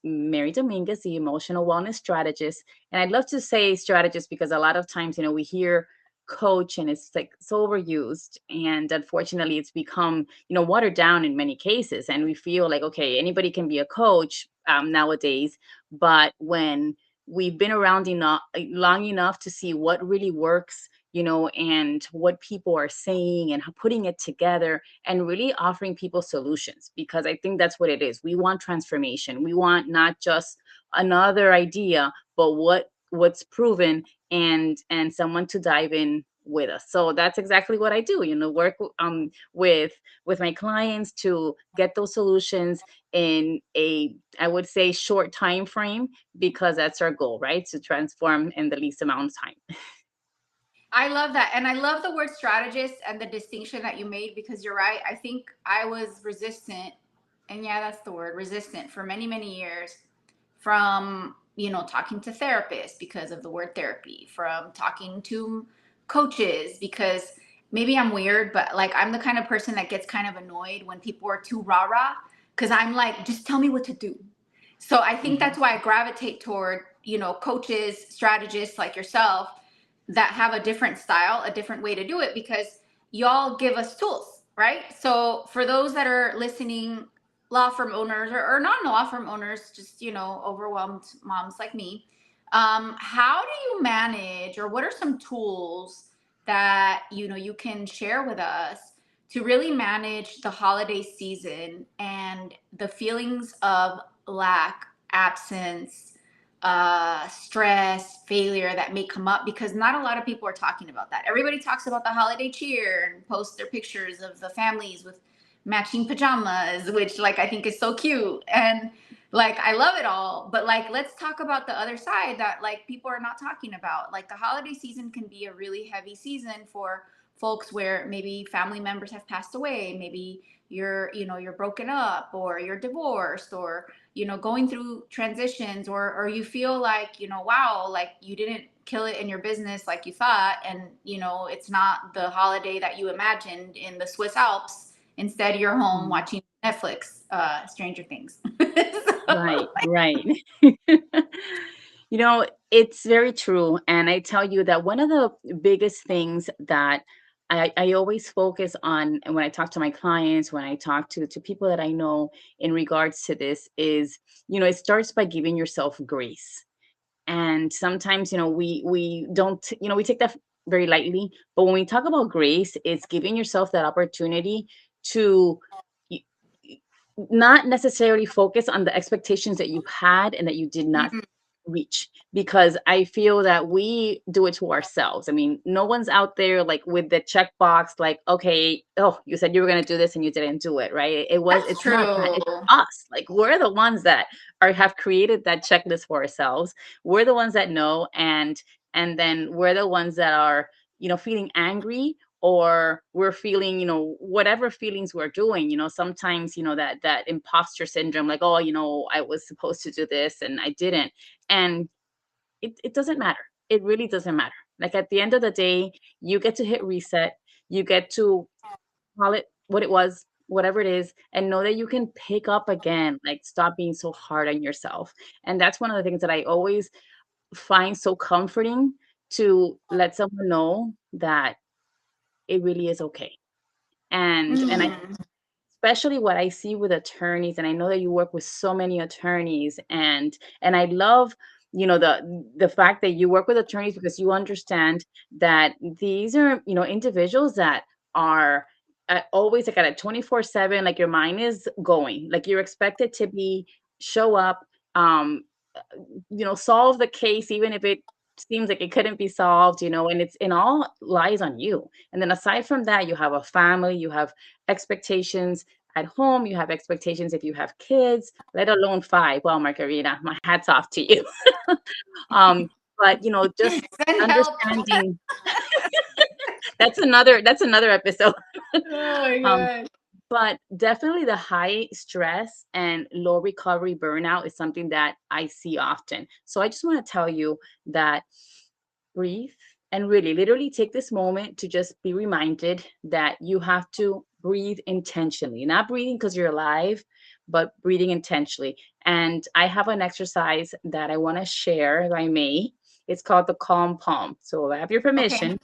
Mery Dominguez, the emotional wellness strategist. And I'd love to say strategist because a lot of times, we hear coach and it's like so overused. And unfortunately, it's become, watered down in many cases. And we feel like, okay, anybody can be a coach nowadays. But when we've been around enough, long enough to see what really works, and what people are saying and putting it together and really offering people solutions, because I think that's what it is. We want transformation. We want not just another idea, but what's proven, and someone to dive in with us. So that's exactly what I do. Work with my clients to get those solutions in a, I would say, short time frame, because that's our goal, right? To transform in the least amount of time. I love that. And I love the word strategist and the distinction that you made, because you're right. I think I was resistant, and yeah, that's the word, resistant, for many, many years, from, talking to therapists because of the word therapy, from talking to coaches because maybe I'm weird, but like I'm the kind of person that gets kind of annoyed when people are too rah-rah, because I'm like, just tell me what to do. So I think Mhm. that's why I gravitate toward, coaches, strategists like yourself that have a different style, a different way to do it, because y'all give us tools, right? So for those that are listening, law firm owners or non-law firm owners, just, overwhelmed moms like me, how do you manage, or what are some tools that, you can share with us to really manage the holiday season and the feelings of lack, absence, stress, failure that may come up, because not a lot of people are talking about that. Everybody talks about the holiday cheer and post their pictures of the families with matching pajamas, which like I think is so cute. And like I love it all. But like let's talk about the other side that like people are not talking about. Like the holiday season can be a really heavy season for folks where maybe family members have passed away, maybe you're broken up, or you're divorced, or going through transitions, or you feel like, wow, like you didn't kill it in your business like you thought, and it's not the holiday that you imagined in the Swiss Alps. Instead, you're home Mhm. watching Netflix, Stranger Things. Right, right. It's very true. And I tell you that one of the biggest things that I always focus on, and when I talk to my clients, when I talk to people that I know in regards to this, is, it starts by giving yourself grace. And sometimes, we don't, we take that very lightly. But when we talk about grace, it's giving yourself that opportunity to y- y- not necessarily focus on the expectations that you had and that you did not Mm, reach, because I feel that we do it to ourselves. I mean, no one's out there like with the checkbox, like, okay, oh, you said you were going to do this and you didn't do it, right? that's It's not that. true. It's us. Like, we're the ones that have created that checklist for ourselves. We're the ones that know, and then we're the ones that are, feeling angry, or we're feeling, whatever feelings we're doing. Sometimes, that imposter syndrome, like, oh, I was supposed to do this and I didn't. And it doesn't matter. It really doesn't matter. Like, at the end of the day, you get to hit reset. You get to call it what it was, whatever it is, and know that you can pick up again. Like, stop being so hard on yourself. And that's one of the things that I always find so comforting, to let someone know that it really is okay. And I Mm. especially what I see with attorneys, and I know that you work with so many attorneys, and I love, the fact that you work with attorneys, because you understand that these are, individuals that are always like at a 24/7, like your mind is going, like you're expected to be, show up, um solve the case, even if it seems like it couldn't be solved, and it's, in all lies on you. And then aside from that, you have a family, you have expectations at home, you have expectations if you have kids, let alone five. Well, Margarita, my hat's off to you. um, but just Send help. understanding, that's another episode. Oh my um, god. but definitely the high stress and low recovery burnout is something that I see often. So I just want to tell you that, breathe, and really literally take this moment to just be reminded that you have to breathe intentionally, not breathing because you're alive, but breathing intentionally. And I have an exercise that I want to share, if I may. It's called the calm palm. So I have your Okay. permission.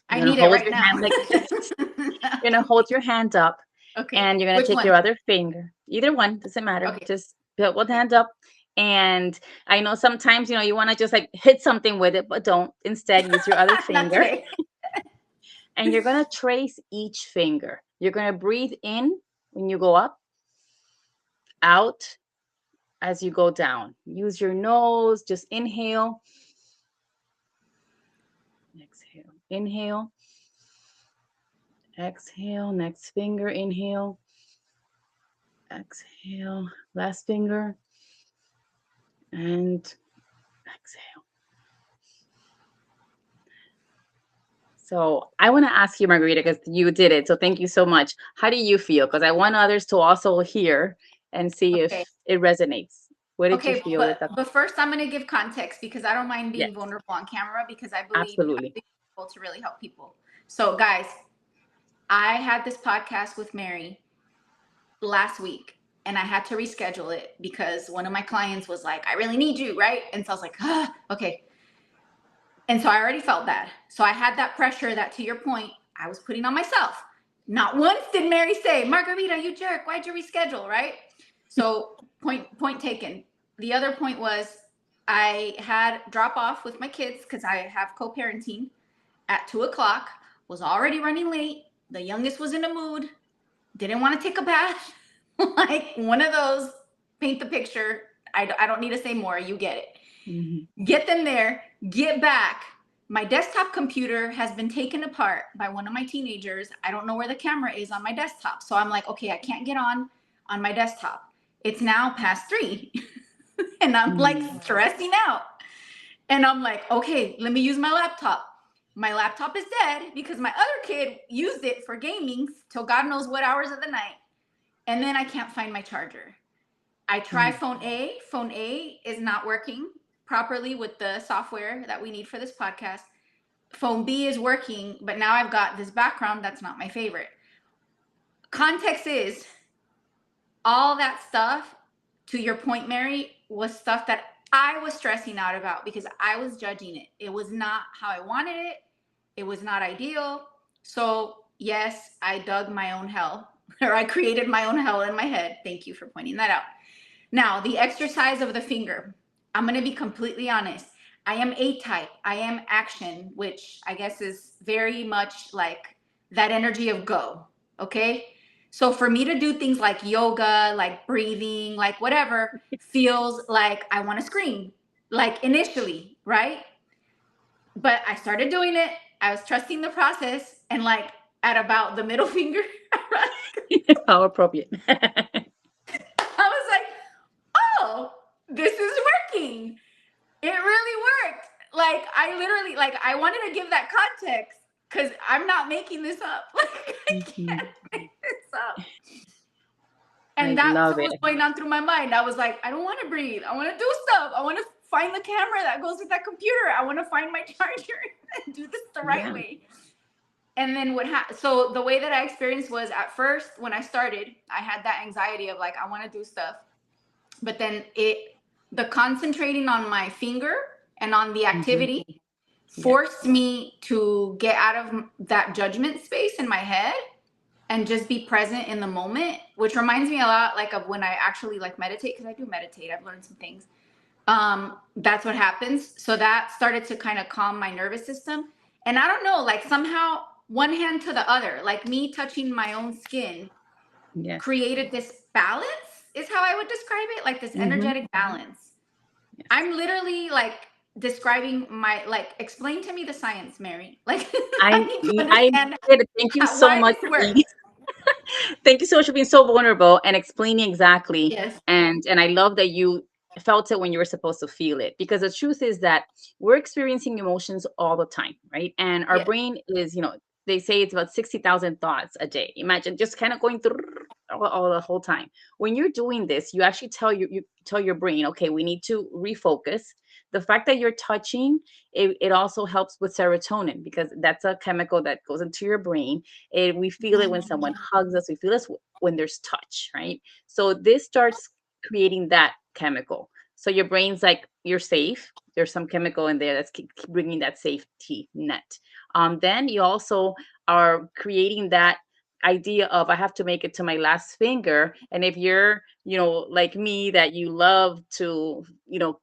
I You're going need to it hold right your now. hand like this. You're going to hold your hand up, Okay. and you're going to Which take one? your other finger, either one, doesn't matter. Okay. Just put one Okay. hand up. And I know sometimes, you want to just like hit something with it, but don't. Instead, use your other Not finger, today. and you're going to trace each finger. You're going to breathe in when you go up, out as you go down. Use your nose, just inhale, exhale, inhale, exhale, next finger, inhale, exhale, last finger, and exhale. So I want to ask you, Margarita, because you did it. So thank you so much. How do you feel? Because I want others to also hear and see if Okay. it resonates. What did you Okay, feel with but that? but first I'm gonna give context because I don't mind being Yes, vulnerable on camera because I absolutely. believe able to really help people. So guys, I had this podcast with Mary last week and I had to reschedule it because one of my clients was like, I really need you, right? And so I was like, okay. And so I already felt that. So I had that pressure that, to your point, I was putting on myself. Not once did Mary say, Margarita, you jerk, why'd you reschedule, right? So point taken. The other point was I had drop off with my kids because I have co-parenting at 2:00, was already running late. The youngest was in a mood, didn't want to take a bath. Like one of those, paint the picture. I don't need to say more. You get it. Mhm. Get them there, get back. My desktop computer has been taken apart by one of my teenagers. I don't know where the camera is on my desktop. So I'm like, okay, I can't get on my desktop. It's now past 3 and I'm like Mhm. stressing out. And I'm like, okay, let me use my laptop. My laptop is dead because my other kid used it for gaming till God knows what hours of the night. And then I can't find my charger. I try Mhm. phone A. Phone A is not working properly with the software that we need for this podcast. Phone B is working, but now I've got this background that's not my favorite. Context is all that stuff, to your point, Mary, was stuff that I was stressing out about because I was judging it. It was not how I wanted it. It was not ideal. So, yes, I dug my own hell, or I created my own hell in my head. Thank you for pointing that out. Now, the exercise of the finger. I'm going to be completely honest. I am A type. I am action, which I guess is very much like that energy of go. Okay. So for me to do things like yoga, like breathing, like whatever, feels like I want to scream, like initially, right? But I started doing it. I was trusting the process. And like at about the middle finger, How appropriate. I was like, oh, this is working. It really worked. Like I literally, like I wanted to give that context because I'm not making this up. Like I can't Mhm. make this up. And I that's love what was it. going on through my mind. I was like, I don't want to breathe. I want to do stuff. I want to find the camera that goes with that computer. I want to find my charger and do this the right Yeah. way. And then what happened? So the way that I experienced was at first when I started, I had that anxiety of like, I want to do stuff. But then the concentrating on my finger and on the Mhm. activity Yes. forced me to get out of that judgment space in my head and just be present in the moment, which reminds me a lot like of when I actually like meditate, because I do meditate. I've learned some things. That's what happens. So that started to kind of calm my nervous system. And I don't know, like somehow one hand to the other, like me touching my own skin Yes. created this balance, is how I would describe it, like this Mhm. energetic balance. Yes. I'm literally like describing my, like, explain to me the science, Mary. Like, I I need to I understand did. Thank you so why much this for works. being thank you so much for being so vulnerable and explaining exactly. Yes. And I love that you felt it when you were supposed to feel it, because the truth is that we're experiencing emotions all the time, right? And our Yes. brain is, they say it's about 60,000 thoughts a day. Imagine just kind of going through. all the whole time. When you're doing this, you actually you tell your brain, okay, we need to refocus. The fact that you're touching, it also helps with serotonin, because that's a chemical that goes into your brain. We feel it when someone hugs us. We feel this when there's touch, right? So this starts creating that chemical. So your brain's like, you're safe. There's some chemical in there that's keep bringing that safety net. Then you also are creating that idea of, I have to make it to my last finger. And if you're, like me, that you love to,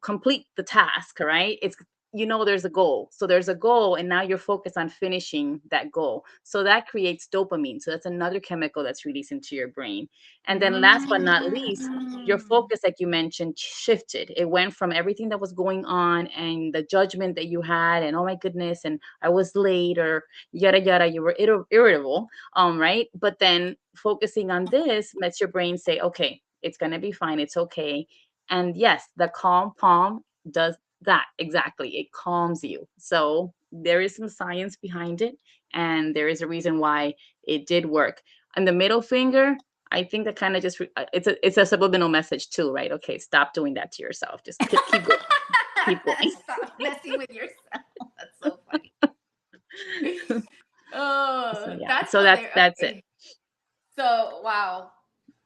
complete the task, right? It's, there's a goal. So there's a goal, and now you're focused on finishing that goal. So that creates dopamine. So that's another chemical that's released into your brain. And then last but not least, your Mm. focus, like you mentioned, shifted. It went from everything that was going on and the judgment that you had, and oh my goodness, and I was late, or yada yada, you were irritable, right? But then focusing on this lets your brain say, okay, it's gonna be fine, it's okay. And yes, the calm palm does that exactly. It calms you. So there is some science behind it, and there is a reason why it did work. And the middle finger, I think that kind of just it's a subliminal message too, right? Okay, stop doing that to yourself. Just keep going, keep going. Stop messing with yourself. That's so funny. So Oh, yeah, that's so hilarious. that's it. Okay. So, wow.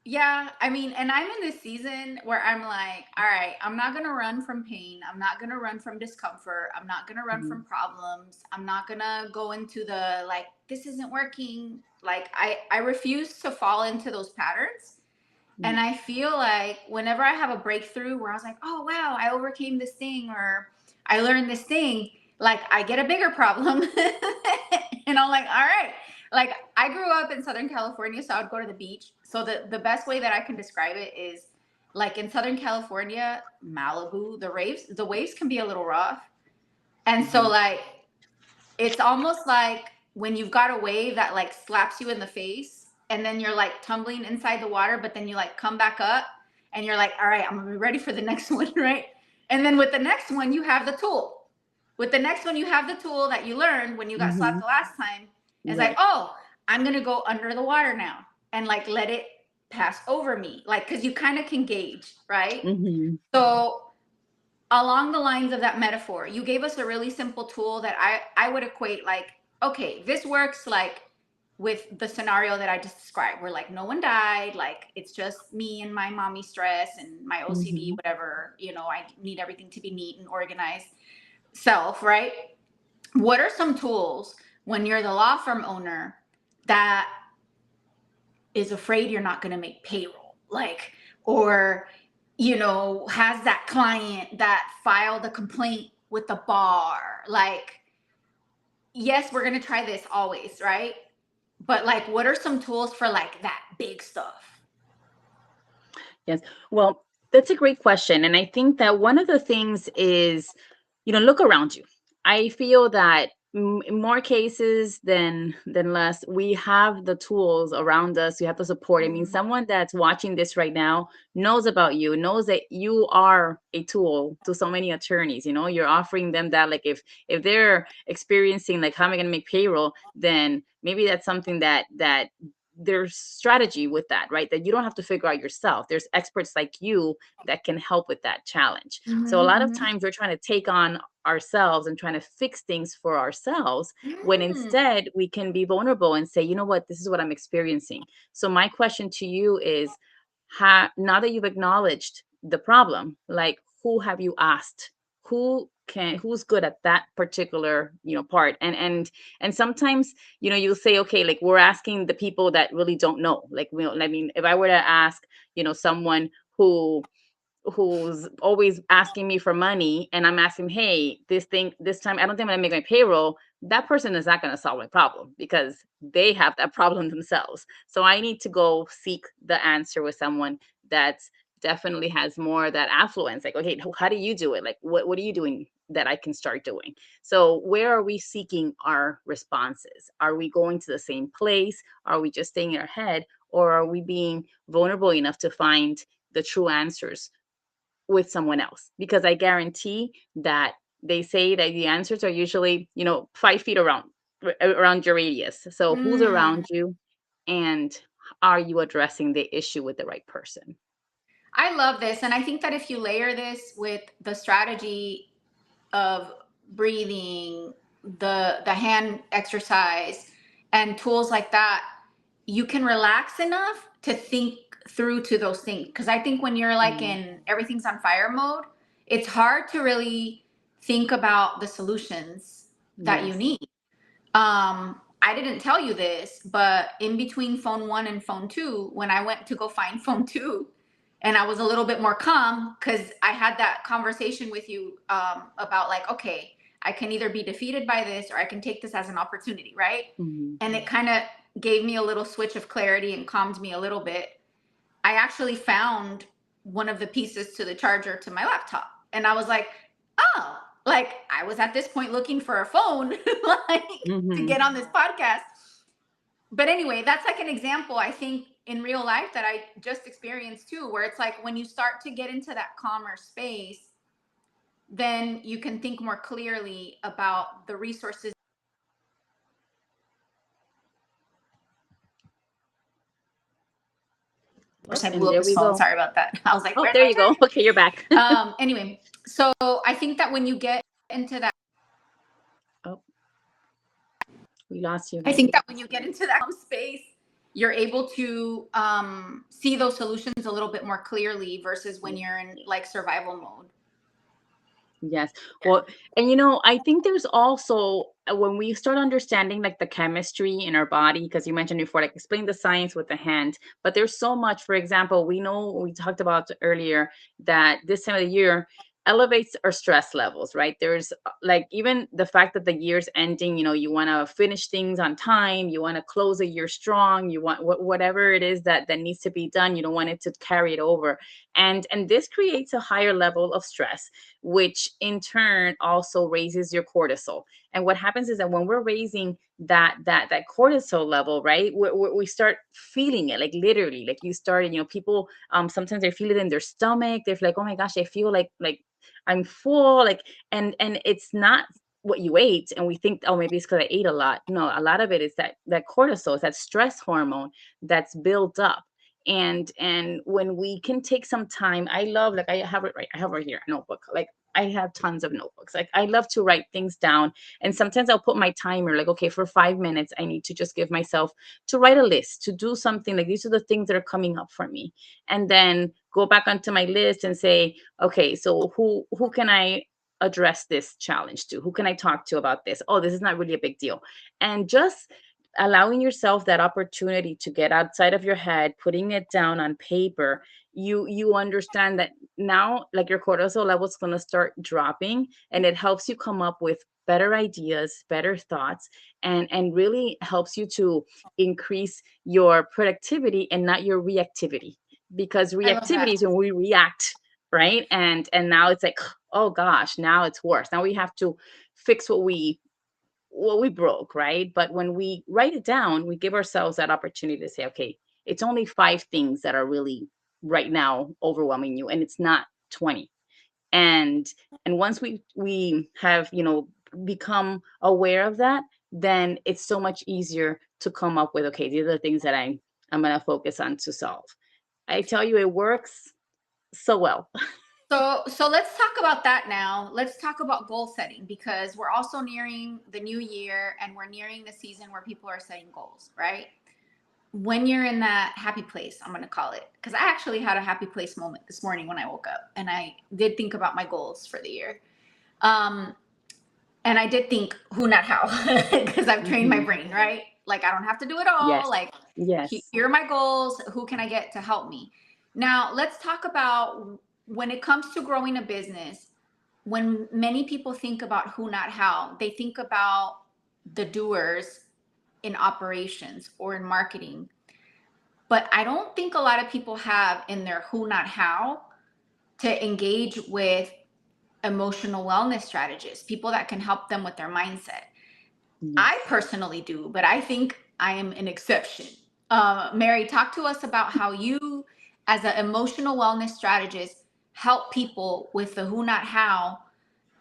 Yeah, I mean, and I'm in this season where I'm like, all right, I'm not going to run from pain. I'm not going to run from discomfort. I'm not going to run Mhm, from problems. I'm not going to go into the like, this isn't working. Like, I refuse to fall into those patterns. And yeah. I feel like whenever I have a breakthrough where I was like, oh, wow, I overcame this thing, or I learned this thing, like I get a bigger problem. And I'm like, all right. Like I grew up in Southern California, so I would go to the beach. So the best way that I can describe it is like in Southern California, Malibu, the waves can be a little rough. And so Mhm, like it's almost like when you've got a wave that like slaps you in the face and then you're like tumbling inside the water, but then you like come back up and you're like, all right, I'm gonna be ready for the next one, right? And then with the next one, you have the tool. With the next one, you have the tool that you learned when you got slapped mhm, the last time. It's like, right. oh, I'm gonna go under the water now and like let it pass over me. Like, cause you kind of can gauge, right? Mhm, So along the lines of that metaphor, you gave us a really simple tool that I would equate like, okay, this works like with the scenario that I just described, where like no one died, like it's just me and my mommy stress and my OCD, mhm, whatever, I need everything to be neat and organized self, right? What are some tools when you're the law firm owner that is afraid you're not going to make payroll, like, or has that client that filed a complaint with the bar, like, yes, we're going to try this always, right? But like what are some tools for like that big stuff? yes. Well, that's a great question. And I think that one of the things is, look around you. I feel that in more cases than less, we have the tools around us. We have the support. I mean, Mhm. someone that's watching this right now knows about you, knows that you are a tool to so many attorneys. You're offering them that. Like, if they're experiencing like, how am I going to make payroll, then maybe that's something that there's strategy with that, right? That you don't have to figure out yourself. There's experts like you that can help with that challenge. So a lot of Mhm. times we're trying to take on ourselves and trying to fix things for ourselves, when Mhm. instead we can be vulnerable and say, you know what, this is what I'm experiencing. So my question to you is, now that you've acknowledged the problem, like, who have you asked? Who's good at that particular, part? And sometimes, you'll say, okay, like, we're asking the people that really don't know. Like, I mean, if I were to ask, someone who's always asking me for money, and I'm asking, hey, this time, I don't think I'm gonna make my payroll, that person is not gonna solve my problem, because they have that problem themselves. So I need to go seek the answer with someone that's definitely has more of that affluence. Like, okay, how do you do it? Like, what are you doing that I can start doing? So where are we seeking our responses? Are we going to the same place? Are we just staying in our head? Or are we being vulnerable enough to find the true answers with someone else? Because I guarantee that they say that the answers are usually, 5 feet around your radius. So who's Mm. around you, and are you addressing the issue with the right person? I love this. And I think that if you layer this with the strategy of breathing, the hand exercise and tools like that, you can relax enough to think through to those things. Because I think when you're like Mm, in everything's on fire mode, it's hard to really think about the solutions that you yes. need. I didn't tell you this, but in between phone one and phone two, when I went to go find phone two, and I was a little bit more calm because I had that conversation with you about like, okay, I can either be defeated by this or I can take this as an opportunity, right? Mhm. And it kind of gave me a little switch of clarity and calmed me a little bit. I actually found one of the pieces to the charger to my laptop. And I was like, oh, like I was at this point looking for a phone like to Mhm. get on this podcast. But anyway, that's like an example, I think, in real life that I just experienced too, where it's like when you start to get into that calmer space, then you can think more clearly about the resources. Oh, I blew and up there his we phone. go. Sorry about that. I was like, Oh, where's there my you go. Okay, you're back. charger? Anyway, so I think that when you get into that, Oh, we lost you I again. think that when you get into that calm space, you're able to see those solutions a little bit more clearly versus when you're in like survival mode. Yes. Well, and I think there's also when we start understanding like the chemistry in our body, because you mentioned before, like explain the science with the hand, but there's so much. For example, we know we talked about earlier that this time of the year elevates our stress levels, right? There's like even the fact that the year's ending, you want to finish things on time, you want to close a year strong, you want whatever it is that needs to be done, you don't want it to carry it over. And this creates a higher level of stress, which in turn also raises your cortisol. And what happens is that when we're raising that cortisol level, right, we start feeling it, like literally, like you started, people sometimes they feel it in their stomach. They're like, oh my gosh, I feel like I'm full, like, and it's not what you ate, and we think, oh, maybe it's because I ate a lot. No, a lot of it is that cortisol, is that stress hormone that's built up. And when we can take some time, I love, like, I have right here a notebook. Like, I have tons of notebooks. Like, I love to write things down, and sometimes I'll put my timer, like, okay, for 5 minutes I need to just give myself to write a list, to do something, like these are the things that are coming up for me, and then go back onto my list and say, okay, so who can I address this challenge to? Who can I talk to about this? Oh, this is not really a big deal. And just allowing yourself that opportunity to get outside of your head, putting it down on paper, you understand that now, like, your cortisol level is going to start dropping, and it helps you come up with better ideas, better thoughts, and really helps you to increase your productivity and not your reactivity, because I love that. reactivity is when we react, right? And now it's like, oh gosh, now it's worse. Now we have to fix what we broke, right? But when we write it down, we give ourselves that opportunity to say, okay, it's only 5 things that are really right now overwhelming you, and it's not 20. And once we have, become aware of that, then it's so much easier to come up with, okay, these are the things that I'm going to focus on to solve. I tell you, it works so well. So let's talk about that now. Let's talk about goal setting because we're also nearing the new year and we're nearing the season where people are setting goals, right? When you're in that happy place, I'm going to call it, because I actually had a happy place moment this morning when I woke up and I did think about my goals for the year. Um, and I did think who, not how, because I've trained my Mhm. brain, right? Like I don't have to do it all. Yes. Like Yes. here are my goals. Who can I get to help me? Now, let's talk about when it comes to growing a business. When many people think about who, not how, they think about the doers in operations or in marketing. But I don't think a lot of people have in their who, not how, to engage with emotional wellness strategists, people that can help them with their mindset. I Yes. personally do, but I think I am an exception. Mery, talk to us about how you, as an emotional wellness strategist, help people with the who, not how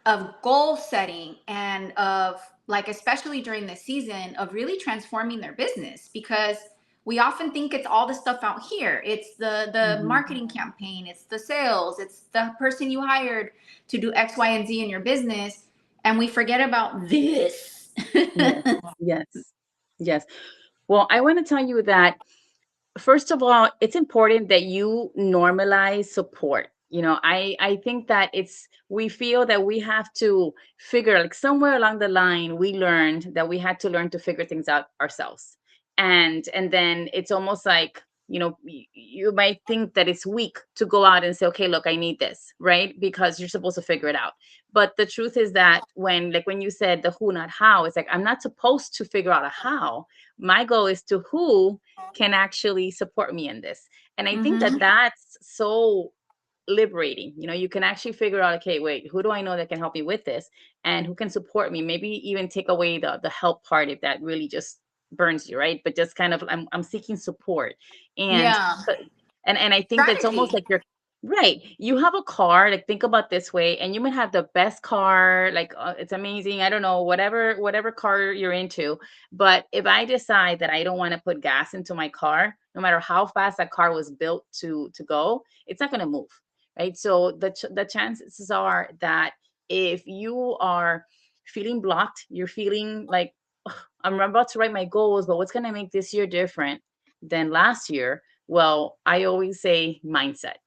of goal setting and of, like, especially during the season, of really transforming their business. Because we often think it's all the stuff out here. It's the Mhm. marketing campaign, it's the sales, it's the person you hired to do X, Y, and Z in your business. And we forget about this. Yes, yes, yes. Well, I want to tell you that first of all, it's important that you normalize support. I think that we feel that we have to figure, like, somewhere along the line we learned that we had to learn to figure things out ourselves. And then it's almost like, you might think that it's weak to go out and say, okay, look, I need this, right? Because you're supposed to figure it out. But the truth is that when you said the who, not how, it's like, I'm not supposed to figure out a how. My goal is to who can actually support me in this. And I think that Mm-hmm. that's so liberating. You can actually figure out, okay, wait, who do I know that can help me with this, and who can support me? Maybe even take away the help part if that really just burns you, right? But just kind of, I'm seeking support. And Yeah. and I think that's almost Strategy. like you're right. You have a car, like, think about this way, and you might have the best car, like, it's amazing. I don't know, whatever car you're into. But if I decide that I don't want to put gas into my car, no matter how fast that car was built to go, it's not going to move, right? So the chances are that if you are feeling blocked, you're feeling like, "Ugh, I'm about to write my goals, but what's going to make this year different than last year?" Well, I always say mindset,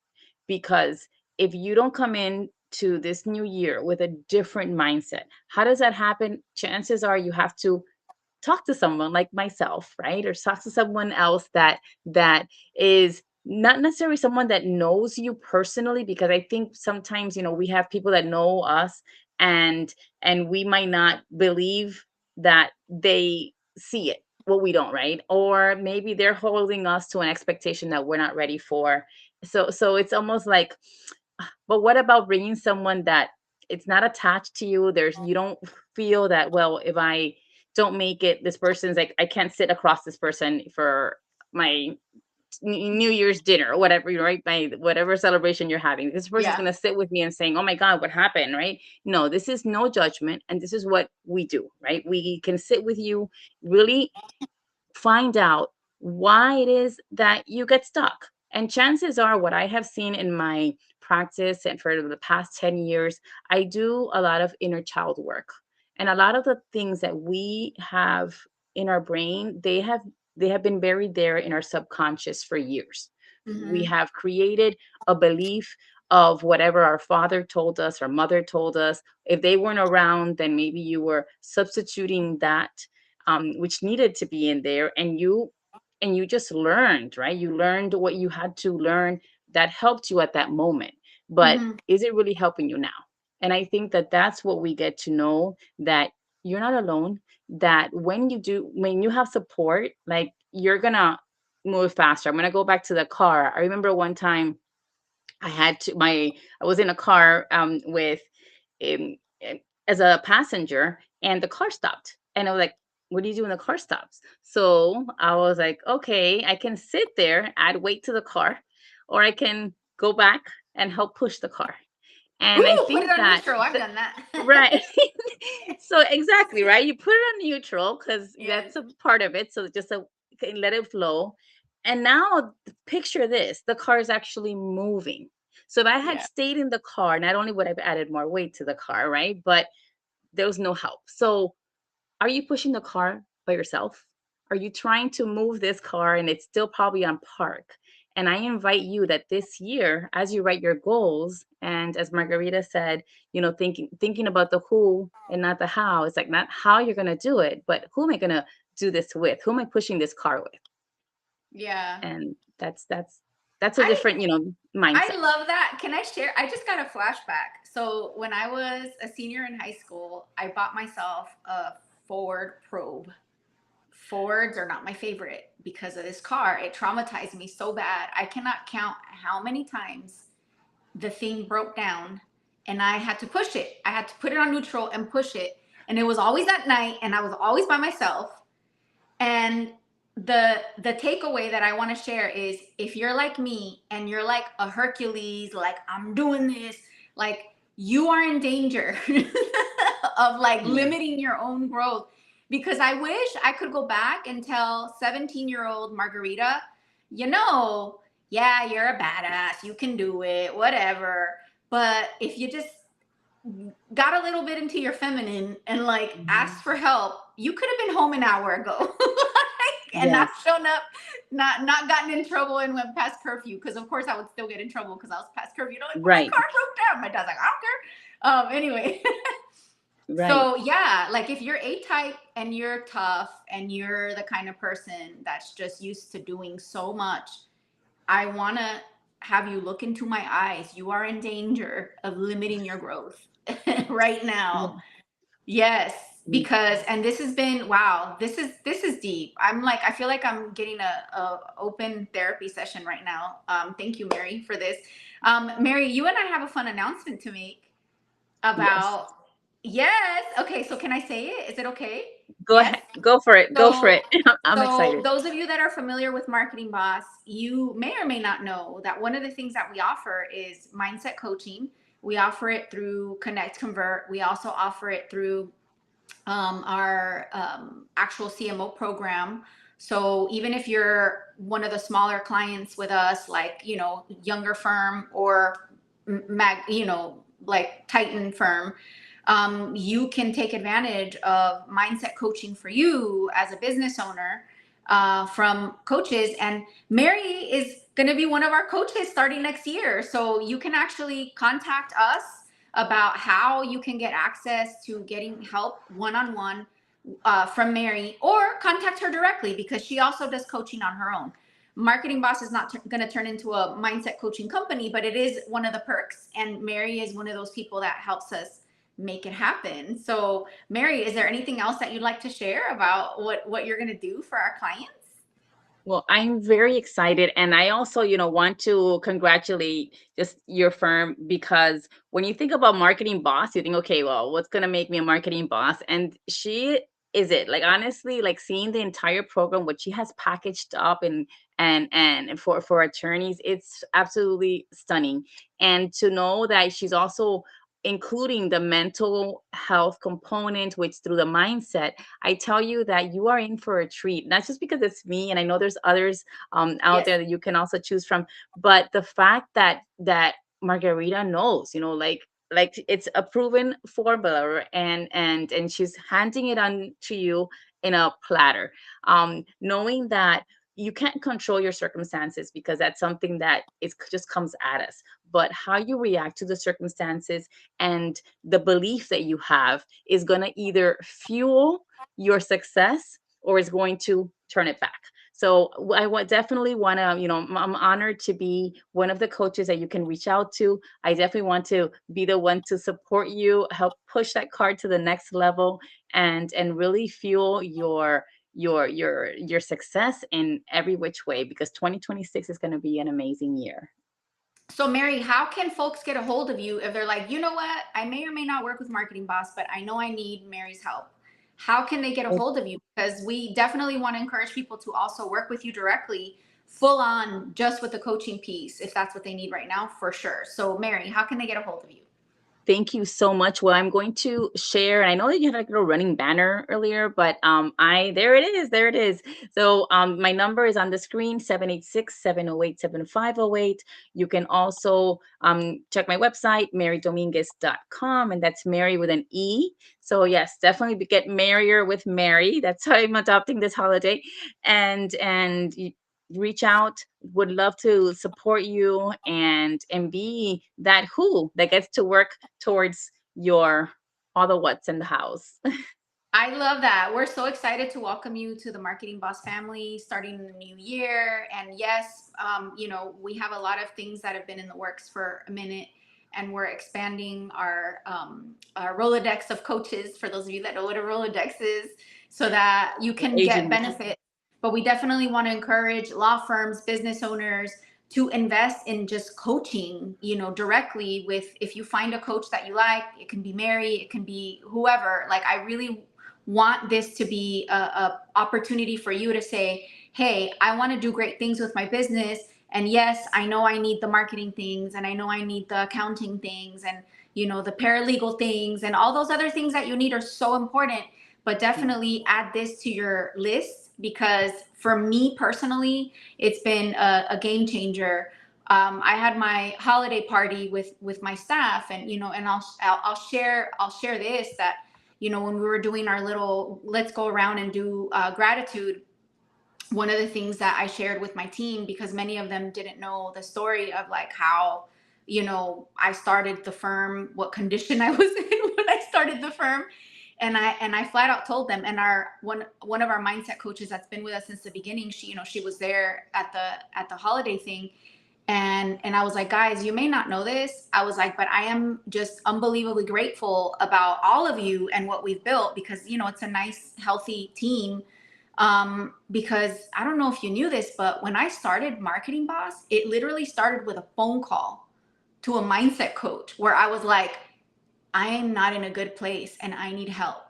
because if you don't come in to this new year with a different mindset, how does that happen? Chances are you have to talk to someone like myself, right? Or talk to someone else that is not necessarily someone that knows you personally, because I think sometimes, we have people that know us, and we might not believe that they see it what we don't, right? Or maybe they're holding us to an expectation that we're not ready for. So it's almost like, but what about bringing someone that it's not attached to you? You don't feel that, well, if I don't make it, this person's like, I can't sit across this person for my New Year's dinner or whatever, right? My whatever celebration you're having. This person's Yeah. gonna sit with me and saying, "Oh my God, what happened?" Right? No, this is no judgment, and this is what we do, right? We can sit with you, really find out why it is that you get stuck. And chances are, what I have seen in my practice and for the past 10 years, I do a lot of inner child work. And a lot of the things that we have in our brain, they have been buried there in our subconscious for years. We Mm-hmm. have created a belief of whatever our father told us, our mother told us. If they weren't around, then maybe you were substituting that, which needed to be in there, and you just learned, right? You learned what you had to learn that helped you at that moment. But Mm-hmm. is it really helping you now? And I think that that's what we get to know, that you're not alone, that when you have support, like, you're gonna move faster. I'm gonna go back to the car. I remember one time I was in a car, with um, eh, as a passenger, and the car stopped, and I was like, what do you do when the car stops? So I was like, okay, I can sit there, add weight to the car, or I can go back and help push the car. And I Ooh, put it think on that neutral. I've done that. right. So exactly, right? You put it on neutral because Yes. that's a part of it. So just okay, let it flow. And now picture this, the car is actually moving. So if I had Yeah. stayed in the car, not only would I have added more weight to the car, right? But there was no help. So are you pushing the car by yourself? Are you trying to move this car and it's still probably on park? And I invite you that this year, as you write your goals, and as Margarita said, thinking about the who and not the how. It's like, not how you're gonna do it, but who am I gonna do this with? Who am I pushing this car with? Yeah. And that's a I different, I mindset. love that. Can I share? I just got a flashback. So when I was a senior in high school, I bought myself a Ford Probe. Fords are not my favorite because of this car. It traumatized me so bad. I cannot count how many times the thing broke down and I had to push it. I had to put it on neutral and push it. And it was always at night and I was always by myself. And the takeaway that I want to share is, if you're like me and you're like a Hercules, like, I'm doing this, like, you are in danger of like Yeah. limiting your own growth, because I wish I could go back and tell 17-year-old Margarita, you know, yeah, you're a badass, you can do it, whatever. But if you just got a little bit into your feminine and like asked Mhm. for help, you could have been home an hour ago. Like, and not Yes. shown up, not gotten in trouble and went past curfew. Because of course I would still get in trouble because I was past curfew. You know, like, well, my Right. car broke down. My dad's like, I don't care. Anyway, Right. so yeah, like if you're A type and you're tough and you're the kind of person that's just used to doing so much, I want to have you look into my eyes. You are in danger of limiting your growth right now. Yeah. Yes, Mm. because and this has been wow, this is deep. I'm like I feel like I'm getting a open therapy session right now. Thank you, Mary, for this. Mary, you and I have a fun announcement to make Yes. about yes. Okay, so can I say it? Is it okay? Go Yes. ahead. Go for it. Go for So, it. I'm so excited. those of you that are familiar with Marketing Boss, you may or may not know that one of the things that we offer is mindset coaching. We offer it through Connect Convert. We also offer it through our actual CMO program. So even if you're one of the smaller clients with us, like, you know, younger firm or like Titan firm, you can take advantage of mindset coaching for you as a business owner from coaches. And Mary is going to be one of our coaches starting next year. So you can actually contact us about how you can get access to getting help one-on-one from Mary, or contact her directly because she also does coaching on her own. Marketing Boss is not going to turn into a mindset coaching company, but it is one of the perks. And Mary is one of those people that helps us make it happen. So, Mary, is there anything else that you'd like to share about what you're going to do for our clients? Well, I'm very excited. And I also, want to congratulate just your firm because when you think about marketing boss, you think, okay, well, what's going to make me a marketing boss? And she is it. Like, honestly, like seeing the entire program, what she has packaged up and for attorneys, it's absolutely stunning. And to know that she's also including the mental health component, which through the mindset, I tell you that you are in for a treat, not just because it's me, and I know there's others out Yes. there that you can also choose from, but the fact that Margarita knows, like it's a proven formula, and she's handing it on to you in a platter, knowing that you can't control your circumstances because that's something that is just comes at us, but how you react to the circumstances and the belief that you have is going to either fuel your success or is going to turn it back. So I would definitely want to, I'm honored to be one of the coaches that you can reach out to. I definitely want to be the one to support you, help push that card to the next level, and really fuel your success in every which way, because 2026 is going to be an amazing year. So, Mary, how can folks get a hold of you if they're like, you know what, I may or may not work with Marketing Boss, but I know I need Mary's help? How can they get a hold of you? Because we definitely want to encourage people to also work with you directly, full on, just with the coaching piece, if that's what they need right now, for sure. So, Mary, how can they get a hold of you? Thank you so much. Well, I'm going to share, and I know that you had like a little running banner earlier, but I there it is, there it is. So my number is on the screen, 786-708-7508. You can also check my website, marydominguez.com, and that's Mary with an E. So yes, definitely get merrier with Mary. That's how I'm adopting this holiday. And reach out, would love to support you and be that who that gets to work towards your all the what's in the house. I love that. We're so excited to welcome you to the Marketing Boss family starting in the new year. And yes, we have a lot of things that have been in the works for a minute, and we're expanding our Rolodex of coaches, for those of you that know what a Rolodex is, so that you can get Agents. benefit. But we definitely want to encourage law firms, business owners to invest in just coaching, directly with, if you find a coach that you like, it can be Mary, it can be whoever. Like, I really want this to be a opportunity for you to say, hey, I want to do great things with my business, and yes, I know I need the marketing things, and I know I need the accounting things, and the paralegal things, and all those other things that you need are so important, but definitely add this to your list, because for me personally, it's been a game changer. I had my holiday party with my staff, and and I'll share this, that when we were doing our little let's go around and do gratitude, one of the things that I shared with my team, because many of them didn't know the story of like how, I started the firm, what condition I was in when I started the firm. And I flat out told them, and our one of our mindset coaches that's been with us since the beginning, she was there at the holiday thing. And I was like, guys, you may not know this. I was like, but I am just unbelievably grateful about all of you and what we've built, because it's a nice, healthy team. Because I don't know if you knew this, but when I started Marketing Boss, it literally started with a phone call to a mindset coach where I was like, I am not in a good place and I need help.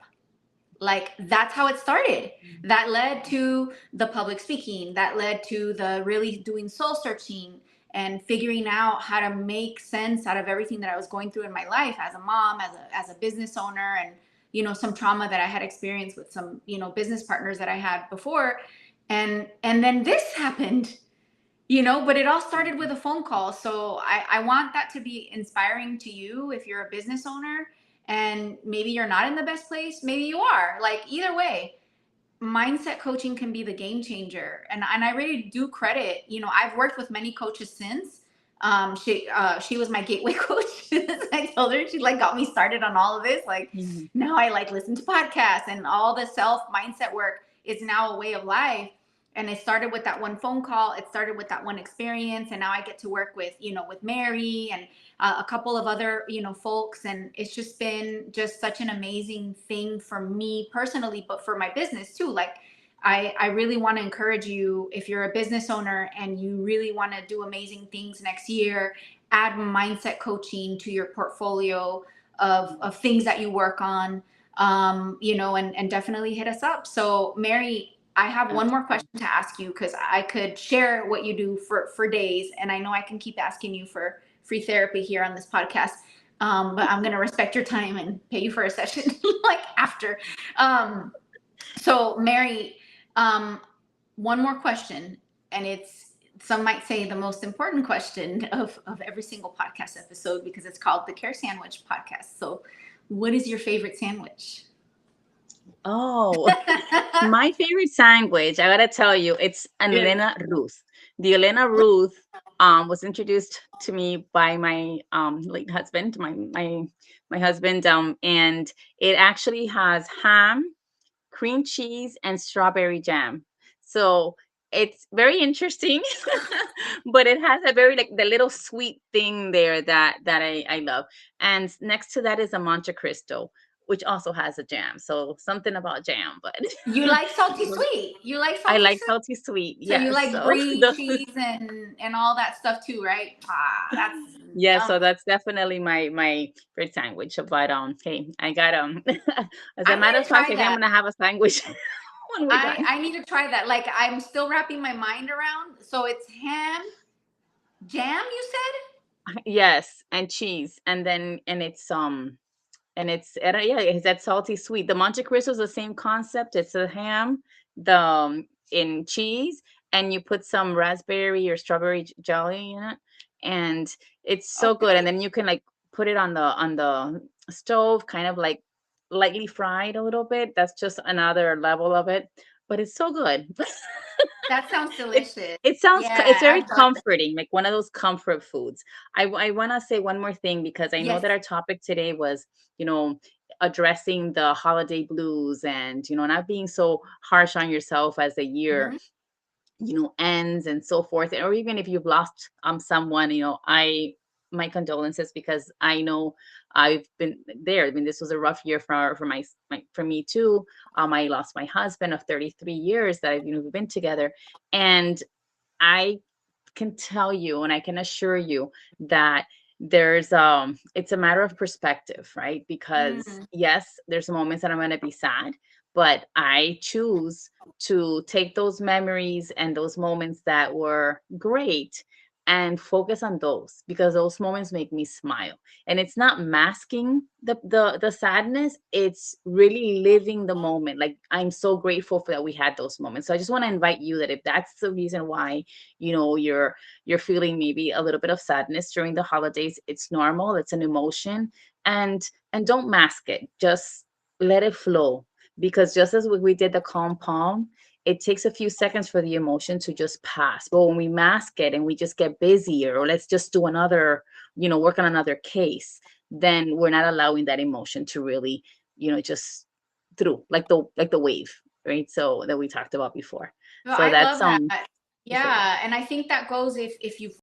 Like, that's how it started. That led to the public speaking, that led to the really doing soul searching and figuring out how to make sense out of everything that I was going through in my life as a mom, as a business owner, and some trauma that I had experienced with some business partners that I had before. And then this happened, but it all started with a phone call. So I want that to be inspiring to you if you're a business owner and maybe you're not in the best place, maybe you are. Like, either way, mindset coaching can be the game changer. And I really do credit, I've worked with many coaches since. She was my gateway coach. I told her, she like got me started on all of this. Like, Mhm. now I like listen to podcasts, and all the self mindset work is now a way of life. And it started with that one phone call. It started with that one experience. And now I get to work with, with Mary and a couple of other, folks. And it's just been just such an amazing thing for me personally, but for my business too. Like, I really want to encourage you, if you're a business owner and you really want to do amazing things next year, add mindset coaching to your portfolio of things that you work on, and definitely hit us up. So, Mary, I have one more question to ask you, because I could share what you do for days, and I know I can keep asking you for free therapy here on this podcast. But I'm going to respect your time and pay you for a session like after. So, Mary, um, one more question, and it's, some might say, the most important question of every single podcast episode, because it's called the Care Sandwich Podcast. So, what is your favorite sandwich? Oh, my favorite sandwich, I gotta tell you, it's an Yes. Elena Ruth. The Elena Ruth was introduced to me by my late husband, my husband, and it actually has ham, cream cheese, and strawberry jam. So it's very interesting, but it has a very like the little sweet thing there that I love. And next to that is a Monte Cristo, which also has a jam. So something about jam, but You like salty sweet. You like I salty like sweet. salty sweet. So you Yes. like So brie, cheese, and all that stuff too, right? Ah, that's yeah, so yummy. that's definitely my favorite sandwich. But hey, I got as a I matter need of to fact, try I think I'm that. gonna have a sandwich when we're done. I need to try that. Like, I'm still wrapping my mind around. So it's ham, jam, you said? Yes, and cheese, and it's yeah, it's that salty sweet. The Monte Cristo is the same concept. It's a ham, the in cheese, and you put some raspberry or strawberry jelly in it, and it's so good. And Okay. then you can like put it on the stove, kind of like lightly fried a little bit. That's just another level of it, but it's so good. That sounds It delicious. it sounds it's Yeah, very I've done. comforting, like one of those comfort foods. I want to say one more thing because I know Yes. that our topic today was, you know, addressing the holiday blues and, not being so harsh on yourself as the year, Hmm. ends and so forth. Or even if you've lost someone, I my condolences because I know I've been there. I mean, this was a rough year for for me too. I lost my husband of 33 years that we've been together, and I can tell you and I can assure you that there's it's a matter of perspective, right? Because Mm. yes, there's moments that I'm going to be sad, but I choose to take those memories and those moments that were great and focus on those, because those moments make me smile. And it's not masking the sadness, it's really living the moment. Like, I'm so grateful for that we had those moments. So I just want to invite you that if that's the reason why, you're feeling maybe a little bit of sadness during the holidays, it's normal, it's an emotion. And don't mask it, just let it flow. Because just as we did the calm palm, it takes a few seconds for the emotion to just pass. But when we mask it and we just get busier, or let's just do another, work on another case, then we're not allowing that emotion to really, just through, like the wave, right? So that we talked about before. Well, So I that's love that. for sure. Yeah, and I think that goes if you've